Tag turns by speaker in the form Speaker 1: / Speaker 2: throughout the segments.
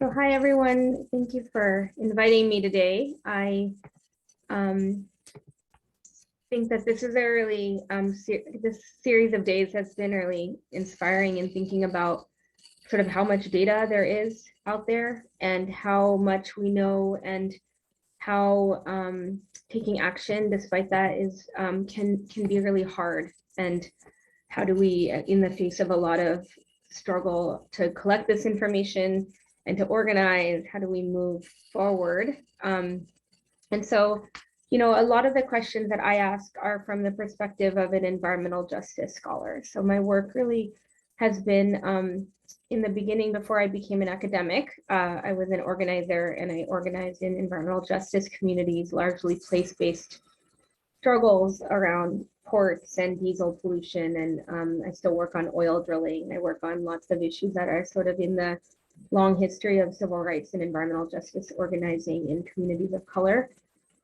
Speaker 1: So hi, everyone. Thank you for inviting me today. I think that this is a really, this series of days has been really inspiring in thinking about sort of how much data there is out there and how much we know and how taking action despite that is can be really hard. And how do we, in the face of a lot of struggle to collect this information and to organize, how do we move forward? And so, a lot of the questions that I ask are from the perspective of an environmental justice scholar. So my work really has been in the beginning, before I became an academic, I was an organizer and I organized in environmental justice communities, largely place-based struggles around ports and diesel pollution. And I still work on oil drilling. I work on lots of issues that are sort of in the long history of civil rights and environmental justice organizing in communities of color.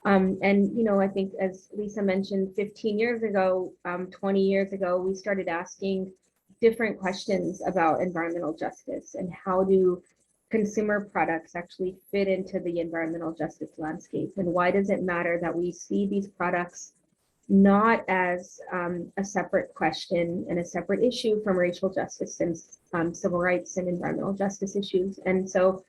Speaker 1: And I think, as Lisa mentioned, 15 years ago, 20 years ago, we started asking different questions about environmental justice and how do consumer products actually fit into the environmental justice landscape, and why does it matter that we see these products not as a separate question and a separate issue from racial justice and civil rights and environmental justice issues. And so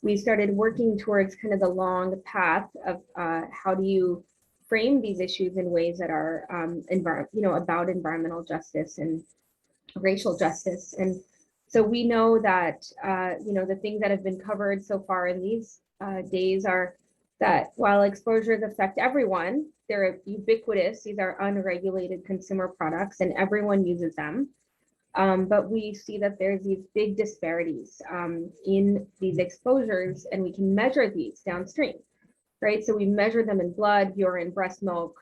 Speaker 1: we started working towards kind of the long path of how do you frame these issues in ways that are about environmental justice and racial justice. And so we know that the things that have been covered so far in these days are that while exposures affect everyone, they're ubiquitous. These are unregulated consumer products and everyone uses them. But we see that there's these big disparities in these exposures, and we can measure these downstream, right? So we measure them in blood, urine, breast milk.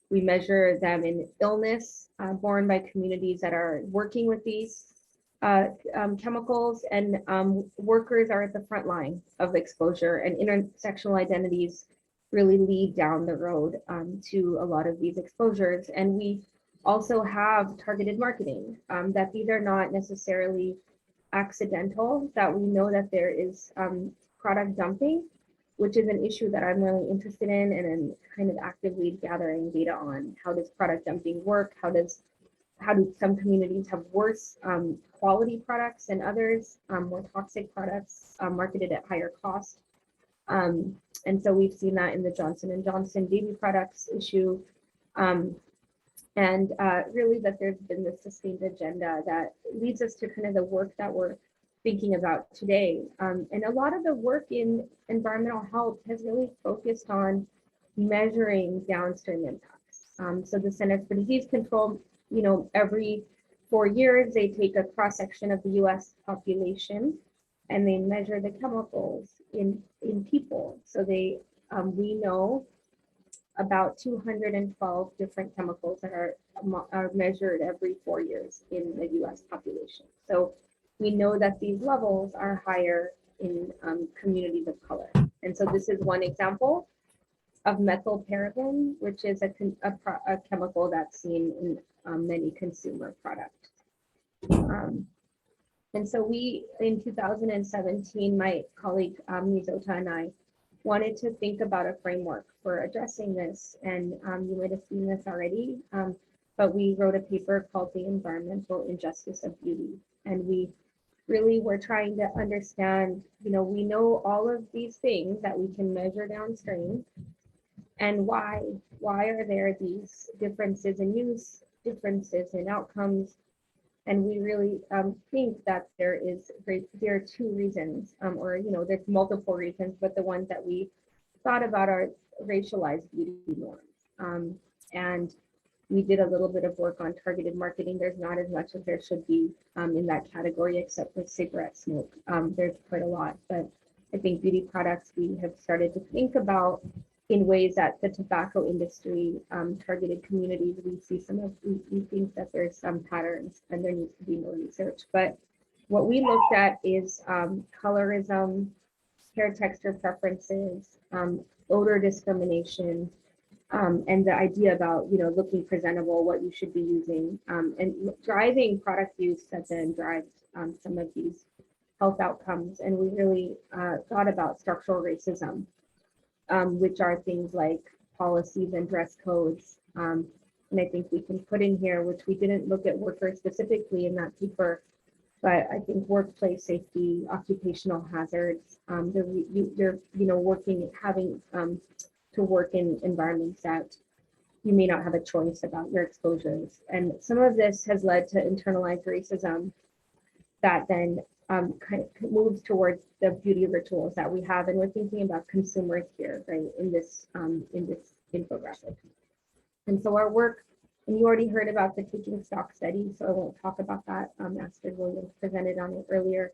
Speaker 1: We measure them in illness borne by communities that are working with these chemicals, and workers are at the front line of exposure, and intersectional identities really lead down the road to a lot of these exposures. And we also have targeted marketing, that these are not necessarily accidental, that we know that there is product dumping, which is an issue that I'm really interested in and I'm kind of actively gathering data on. How does product dumping work? How do some communities have worse quality products than others, more toxic products marketed at higher cost? And so we've seen that in the Johnson & Johnson baby products issue. And really that there's been this sustained agenda that leads us to kind of the work that we're thinking about today. And a lot of the work in environmental health has really focused on measuring downstream impacts. So the Centers for Disease Control, every 4 years, they take a cross-section of the US population and they measure the chemicals in people. So we know about 212 different chemicals that are measured every 4 years in the US population. So we know that these levels are higher in communities of color. And so this is one example of methylparaben, which is a chemical that's seen in many consumer products. And so we, in 2017, my colleague Mizota and I wanted to think about a framework for addressing this. And you might have seen this already, but we wrote a paper called The Environmental Injustice of Beauty. And we really were trying to understand, we know all of these things that we can measure downstream, and why are there these differences in use, differences in outcomes? And we really think that there are 2 reasons, or there's multiple reasons, but the ones that we thought about are racialized beauty norms. And we did a little bit of work on targeted marketing. There's not as much as there should be in that category, except for cigarette smoke. There's quite a lot, but I think beauty products we have started to think about in ways that the tobacco industry targeted communities, we think that there's some patterns and there needs to be more research. But what we looked at is colorism, hair texture preferences, odor discrimination, and the idea about looking presentable, what you should be using, and driving product use that then drives some of these health outcomes. And we really thought about structural racism, which are things like policies and dress codes. And I think we can put in here, which we didn't look at workers specifically in that paper, but I think workplace safety, occupational hazards, they're working, having to work in environments that you may not have a choice about your exposures. And some of this has led to internalized racism that then kind of moves towards the beauty rituals that we have. And we're thinking about consumers here, right, in this infographic. And so our work, and you already heard about the taking stock study, so I won't talk about that. Astrid Williams presented on it earlier.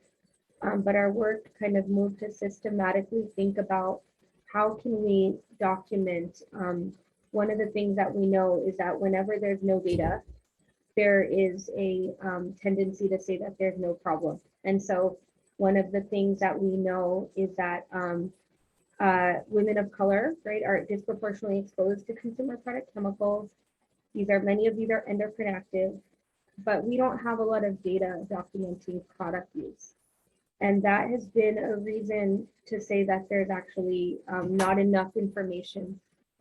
Speaker 1: But our work kind of moved to systematically think about how can we document. One of the things that we know is that whenever there's no data, there is a tendency to say that there's no problem. And so one of the things that we know is that women of color, right, are disproportionately exposed to consumer product chemicals. Many of these are endocrine active, but we don't have a lot of data documenting product use. And that has been a reason to say that there's actually not enough information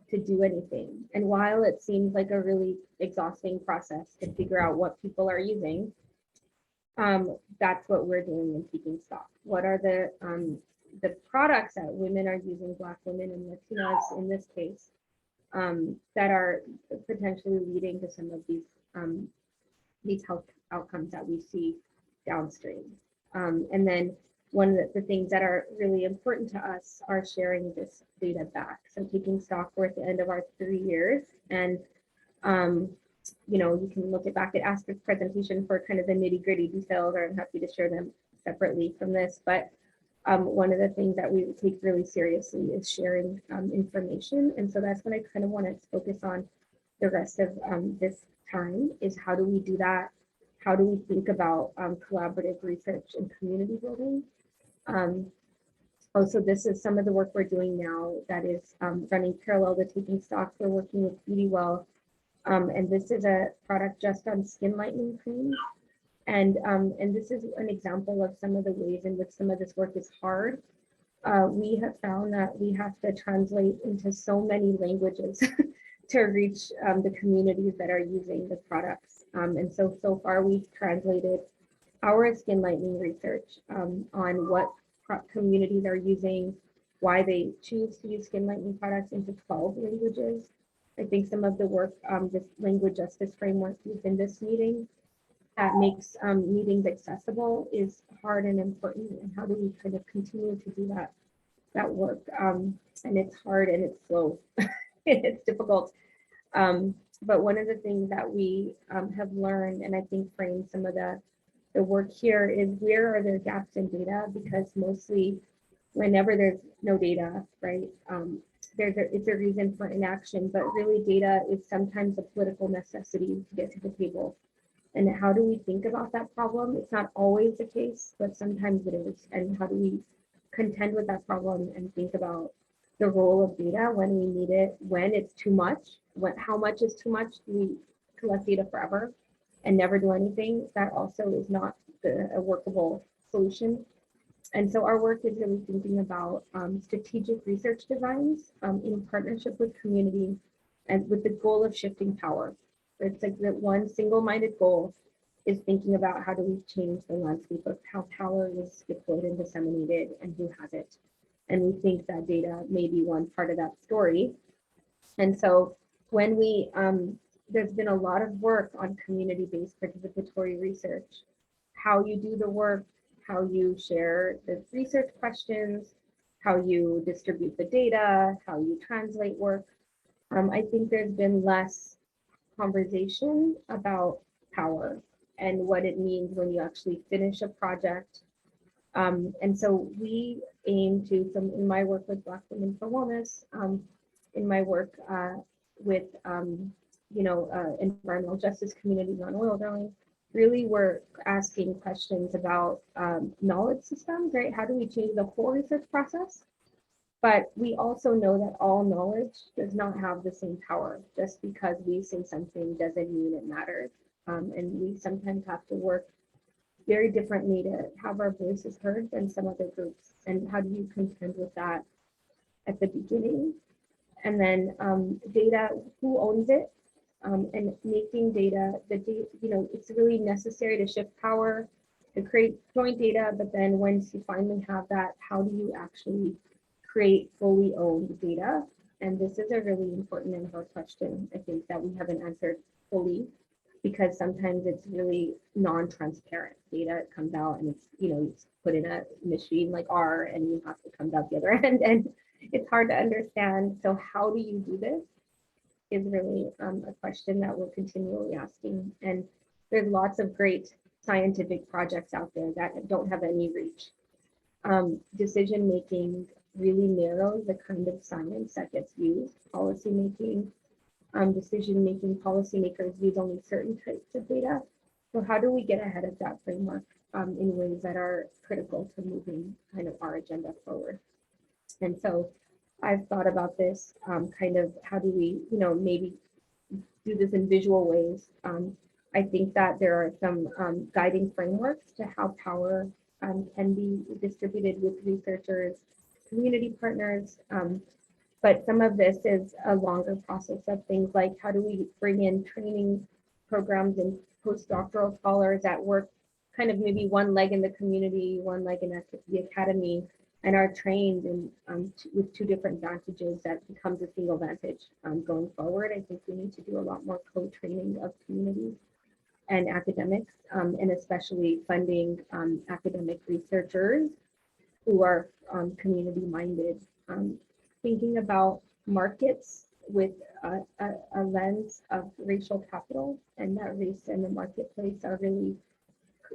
Speaker 1: to do anything. And while it seems like a really exhausting process to figure out what people are using, that's what we're doing in Taking Stock. What are the products that women are using, Black women and Latinas in this case, that are potentially leading to some of these health outcomes that we see downstream. And then one of the things that are really important to us are sharing this data back. So Taking Stock, we're at the end of our 3 years, and you can look back at Astrid's presentation for kind of the nitty-gritty details, or I'm happy to share them separately from this. But one of the things that we take really seriously is sharing information. And so that's what I kind of want to focus on the rest of this time, is how do we do that? How do we think about collaborative research and community building? Also, this is some of the work we're doing now that is running parallel to Taking Stock. We're working with BeautyWell, and this is a product just on skin lightening creams. And this is an example of some of the ways in which some of this work is hard. We have found that we have to translate into so many languages to reach the communities that are using the products. And so far we've translated our skin lightening research on what communities are using, why they choose to use skin lightening products, into 12 languages. I think some of the work, this language justice framework within this meeting that makes meetings accessible is hard and important. And how do we kind of continue to do that work? And it's hard and it's slow. It's difficult. But one of the things that we have learned, and I think frames some of the work here, is where are there gaps in data? Because mostly whenever there's no data, right, it's a reason for inaction, but really data is sometimes a political necessity to get to the table. And how do we think about that problem? It's not always the case, but sometimes it is. And how do we contend with that problem and think about the role of data when we need it, when it's too much, how much is too much? Do we collect data forever and never do anything? That also is not a workable solution. And so our work is really thinking about strategic research designs in partnership with community, and with the goal of shifting power. It's like that one single-minded goal is thinking about how do we change the landscape of how power is deployed and disseminated and who has it. And we think that data may be one part of that story. And so when we, there's been a lot of work on community-based participatory research, how you do the work, how you share the research questions, how you distribute the data, how you translate work. I think there's been less conversation about power and what it means when you actually finish a project. And so we aim to, in my work with Black Women for Wellness, in my work with environmental justice communities on oil drilling, really we're asking questions about knowledge systems, right? How do we change the whole research process? But we also know that all knowledge does not have the same power. Just because we say something doesn't mean it matters. And we sometimes have to work very differently to have our voices heard than some other groups. And how do you contend with that at the beginning? And then data, who owns it? And making data, it's really necessary to shift power, to create joint data, but then once you finally have that, how do you actually create fully owned data? And this is a really important and hard question, I think, that we haven't answered fully, because sometimes it's really non-transparent data. It comes out and it's put in a machine like R, and you have to come out the other end, and it's hard to understand. So how do you do this is really a question that we're continually asking. And there's lots of great scientific projects out there that don't have any reach. Decision making really narrows the kind of science that gets used. Policy making, decision making, policymakers use only certain types of data. So how do we get ahead of that framework in ways that are critical to moving kind of our agenda forward? And so I've thought about this kind of how do we, maybe do this in visual ways. I think that there are some guiding frameworks to how power can be distributed with researchers, community partners, but some of this is a longer process of things like how do we bring in training programs and postdoctoral scholars that work kind of maybe one leg in the community, one leg in the academy, and are trained in with two different vantages that becomes a single vantage going forward. I think we need to do a lot more co-training of communities and academics, and especially funding academic researchers who are community-minded, thinking about markets with a lens of racial capital, and that race and the marketplace are really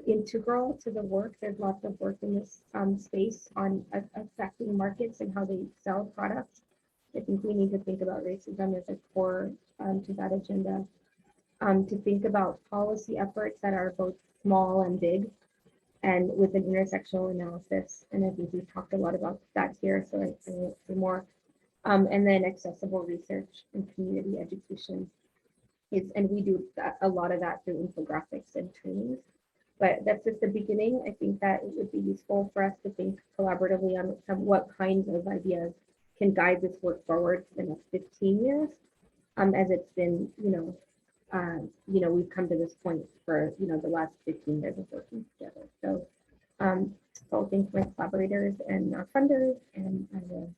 Speaker 1: integral to the work. There's lots of work in this space on affecting markets and how they sell products. I think we need to think about racism as a core to that agenda. To think about policy efforts that are both small and big, and with an intersectional analysis. And I think we've talked a lot about that here, so I won't say more. And then accessible research and community education and we do a lot of that through infographics and trainings. But that's just the beginning. I think that it would be useful for us to think collaboratively on what kinds of ideas can guide this work forward for the next 15 years, as it's been, we've come to this point for, the last 15 years of working together. So, thanks my collaborators and our funders, and I will